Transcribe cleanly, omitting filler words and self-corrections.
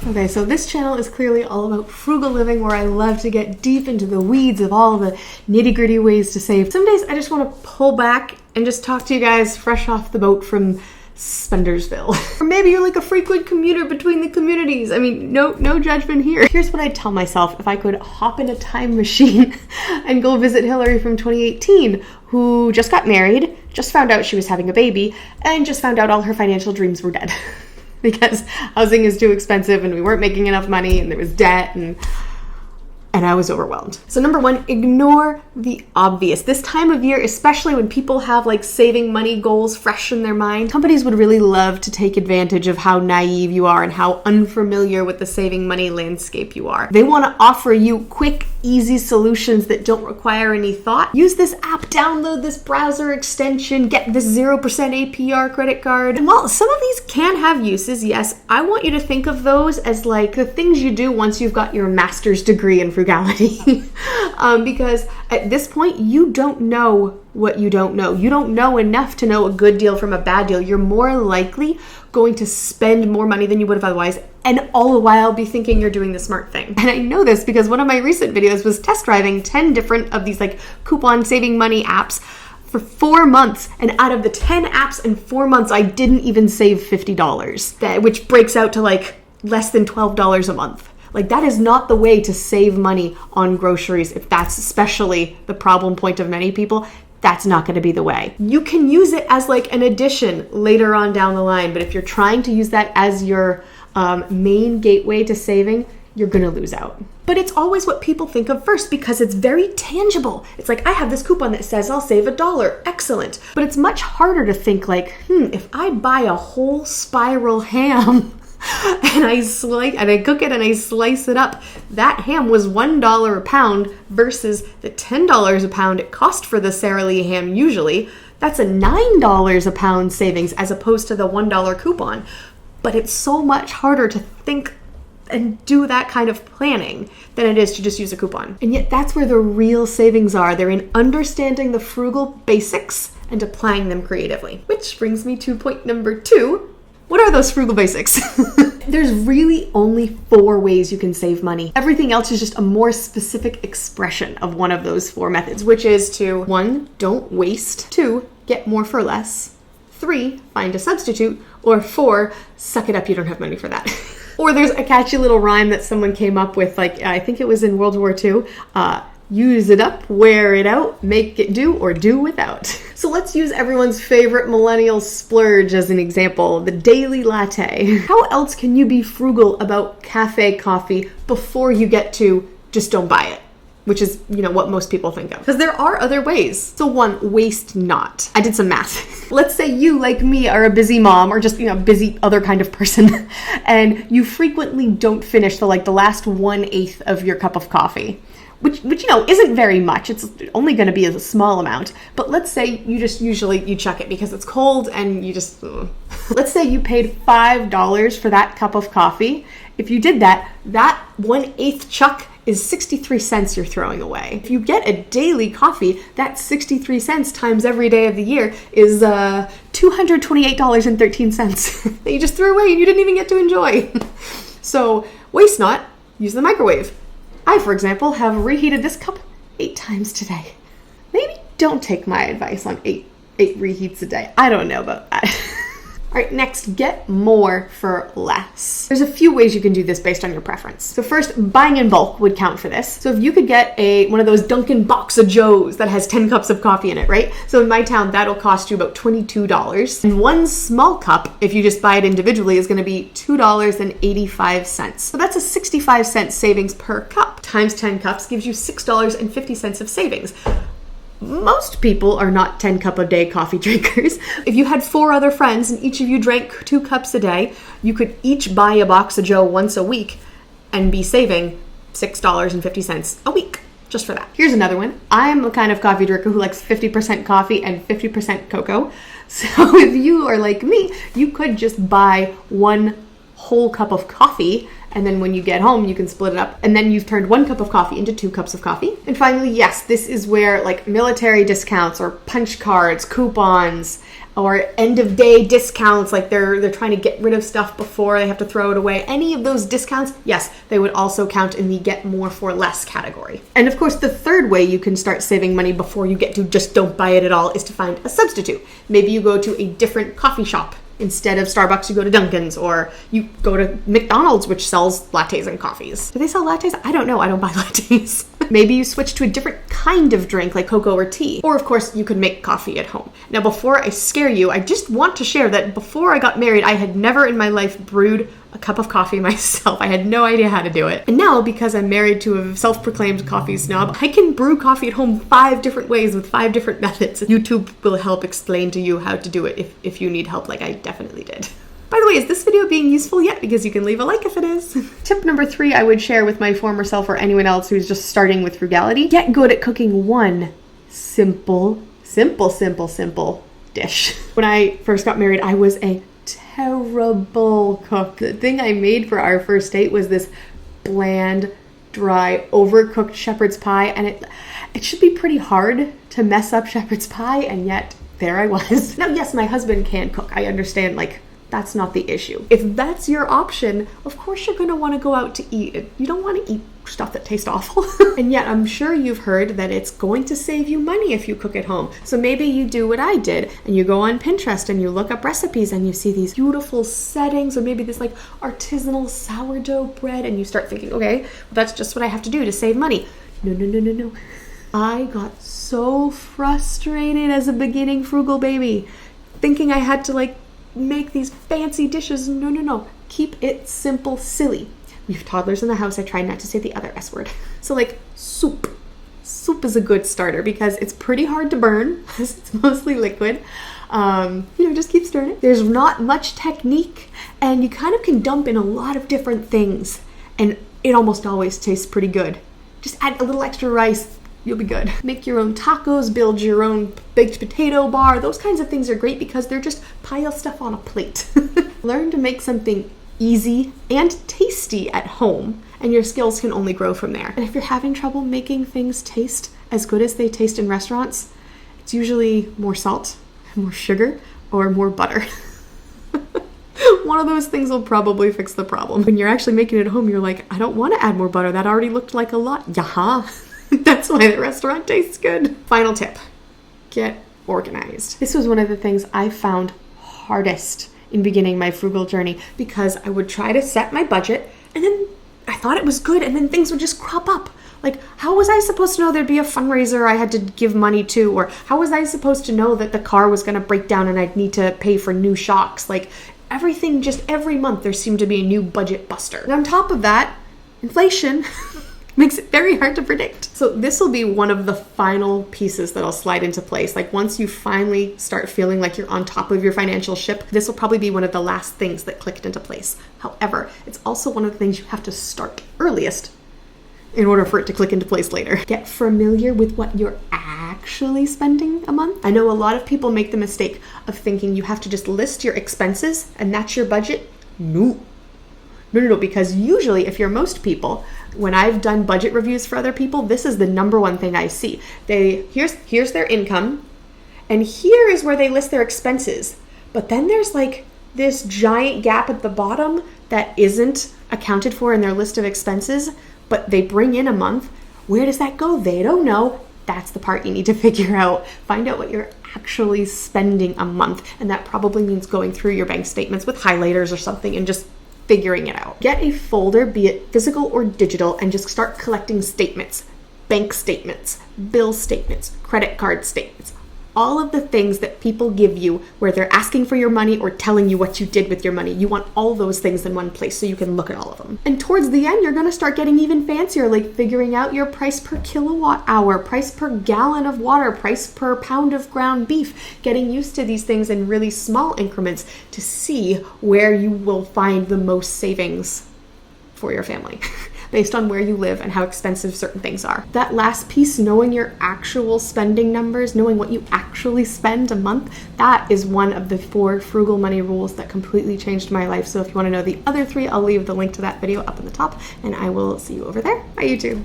Okay, so this channel is clearly all about frugal living, where I love to get deep into the weeds of all the nitty-gritty ways to save. Some days I just want to pull back and just talk to you guys fresh off the boat from Spendersville. Or maybe you're like a frequent commuter between the communities. I mean, no judgment here. Here's what I'd tell myself if I could hop in a time machine and go visit Hillary from 2018, who just got married, just found out she was having a baby, and just found out all her financial dreams were dead. Because housing is too expensive and we weren't making enough money and there was debt and I was overwhelmed. So number one, ignore the obvious. This time of year, especially when people have like saving money goals fresh in their mind, companies would really love to take advantage of how naive you are and how unfamiliar with the saving money landscape you are. They want to offer you quick, easy solutions that don't require any thought. Use this app, download this browser extension, get this 0% APR credit card. And while some of these can have uses, yes, I want you to think of those as like the things you do once you've got your master's degree in frugality. Because at this point, you don't know what you don't know. You don't know enough to know a good deal from a bad deal. You're more likely going to spend more money than you would have otherwise, and all the while be thinking you're doing the smart thing. And I know this because one of my recent videos was test driving 10 different of these like coupon saving money apps for 4 months. And out of the 10 apps in 4 months, I didn't even save $50, which breaks out to like less than $12 a month. Like, that is not the way to save money on groceries. If that's especially the problem point of many people, that's not going to be the way. You can use it as like an addition later on down the line, but if you're trying to use that as your main gateway to saving, you're going to lose out. But it's always what people think of first because it's very tangible. It's like, I have this coupon that says I'll save $1. Excellent. But it's much harder to think like, if I buy a whole spiral ham and I cook it and I slice it up, that ham was $1 a pound versus the $10 a pound it cost for the Sara Lee ham usually. That's a $9 a pound savings as opposed to the $1 coupon. But it's so much harder to think and do that kind of planning than it is to just use a coupon. And yet that's where the real savings are. They're in understanding the frugal basics and applying them creatively. Which brings me to point number 2. What are those frugal basics? There's really only 4 ways you can save money. Everything else is just a more specific expression of one of those 4 methods, which is to 1, don't waste, 2, get more for less, 3, find a substitute, or 4, suck it up, you don't have money for that. Or there's a catchy little rhyme that someone came up with, like I think it was in World War II, use it up, wear it out, make it do, or do without. So let's use everyone's favorite millennial splurge as an example, the daily latte. How else can you be frugal about cafe coffee before you get to just don't buy it? Which is, what most people think of. Because there are other ways. So 1, waste not. I did some math. Let's say you, like me, are a busy mom or just, busy other kind of person. And you frequently don't finish the last 1/8 of your cup of coffee. Which isn't very much. It's only going to be a small amount. But let's say you just you chuck it because it's cold and you just... Let's say you paid $5 for that cup of coffee. If you did that 1/8 chuck is 63 cents you're throwing away. If you get a daily coffee, that 63 cents times every day of the year is $228.13 that you just threw away and you didn't even get to enjoy. So waste not, use the microwave. I, for example, have reheated this cup 8 times today. Maybe don't take my advice on 8 reheats a day. I don't know about that. All right, next, get more for less. There's a few ways you can do this based on your preference. So first, buying in bulk would count for this. So if you could get one of those Dunkin' Box of Joes that has 10 cups of coffee in it, right? So in my town, that'll cost you about $22. And one small cup, if you just buy it individually, is gonna be $2.85. So that's a 65-cent savings per cup. Times 10 cups gives you $6.50 of savings. Most people are not 10 cup a day coffee drinkers. If you had 4 other friends and each of you drank 2 cups a day, you could each buy a box of Joe once a week and be saving $6.50 a week just for that. Here's another one. I'm a kind of coffee drinker who likes 50% coffee and 50% cocoa. So if you are like me, you could just buy 1 whole cup of coffee, and then when you get home, you can split it up, and then you've turned 1 cup of coffee into 2 cups of coffee. And finally, yes, this is where like military discounts or punch cards, coupons, or end of day discounts, like they're trying to get rid of stuff before they have to throw it away. Any of those discounts, yes, they would also count in the get more for less category. And of course, the third way you can start saving money before you get to just don't buy it at all is to find a substitute. Maybe you go to a different coffee shop. Instead of Starbucks, you go to Dunkin's, or you go to McDonald's, which sells lattes and coffees. Do they sell lattes? I don't know. I don't buy lattes. Maybe you switch to a different kind of drink like cocoa or tea. Or of course, you could make coffee at home. Now, before I scare you, I just want to share that before I got married, I had never in my life brewed a cup of coffee myself. I had no idea how to do it. And now, because I'm married to a self-proclaimed coffee snob, I can brew coffee at home 5 different ways with 5 different methods. YouTube will help explain to you how to do it if you need help, like I definitely did. By the way, is this video being useful yet? Because you can leave a like if it is. Tip number 3 I would share with my former self or anyone else who's just starting with frugality. Get good at cooking one simple dish. When I first got married, I was a terrible cook. The thing I made for our first date was this bland, dry, overcooked shepherd's pie, and it should be pretty hard to mess up shepherd's pie, and yet there I was. Now, yes, my husband can cook. I understand, like, that's not the issue. If that's your option, of course you're gonna wanna go out to eat. You don't wanna eat stuff that tastes awful. And yet I'm sure you've heard that it's going to save you money if you cook at home. So maybe you do what I did and you go on Pinterest and you look up recipes and you see these beautiful settings, or maybe this like artisanal sourdough bread, and you start thinking, okay, well, that's just what I have to do to save money. No. I got so frustrated as a beginning frugal baby, thinking I had to like make these fancy dishes. No. Keep it simple, silly. We have toddlers in the house. I try not to say the other S word. So like soup. Soup is a good starter because it's pretty hard to burn because it's mostly liquid. Just keep stirring it. There's not much technique, and you kind of can dump in a lot of different things, and it almost always tastes pretty good. Just add a little extra rice. You'll be good. Make your own tacos, build your own baked potato bar. Those kinds of things are great because they're just pile stuff on a plate. Learn to make something easy and tasty at home, and your skills can only grow from there. And if you're having trouble making things taste as good as they taste in restaurants, it's usually more salt, more sugar, or more butter. One of those things will probably fix the problem. When you're actually making it at home, you're like, I don't want to add more butter. That already looked like a lot. Yaha. That's why the restaurant tastes good. Final tip, get organized. This was one of the things I found hardest in beginning my frugal journey, because I would try to set my budget and then I thought it was good, and then things would just crop up. Like, how was I supposed to know there'd be a fundraiser I had to give money to? Or how was I supposed to know that the car was going to break down and I'd need to pay for new shocks? Like, everything, just every month there seemed to be a new budget buster. And on top of that, inflation makes it very hard to predict. So this will be one of the final pieces that'll slide into place. Like, once you finally start feeling like you're on top of your financial ship, this will probably be one of the last things that clicked into place. However, it's also one of the things you have to start earliest in order for it to click into place later. Get familiar with what you're actually spending a month. I know a lot of people make the mistake of thinking you have to just list your expenses and that's your budget. No, because usually if you're most people, when I've done budget reviews for other people, this is the number one thing I see. Here's their income, and here is where they list their expenses. But then there's like this giant gap at the bottom that isn't accounted for in their list of expenses, but they bring in a month. Where does that go? They don't know. That's the part you need to figure out. Find out what you're actually spending a month, and that probably means going through your bank statements with highlighters or something and just figuring it out. Get a folder, be it physical or digital, and just start collecting statements, bank statements, bill statements, credit card statements, all of the things that people give you where they're asking for your money or telling you what you did with your money. You want all those things in one place so you can look at all of them. And towards the end, you're going to start getting even fancier, like figuring out your price per kilowatt hour, price per gallon of water, price per pound of ground beef, getting used to these things in really small increments to see where you will find the most savings for your family. Based on where you live and how expensive certain things are. That last piece, knowing your actual spending numbers, knowing what you actually spend a month, that is one of the 4 frugal money rules that completely changed my life. So if you want to know the other 3, I'll leave the link to that video up in the top, and I will see you over there. Bye, YouTube.